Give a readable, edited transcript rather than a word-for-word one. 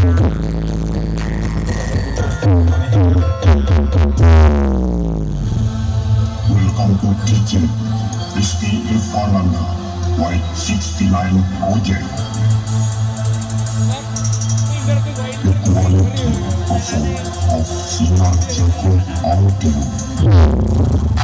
Welcome to teaching SPE Farlanda White 69 project. The quality performance of sinar Joko audio.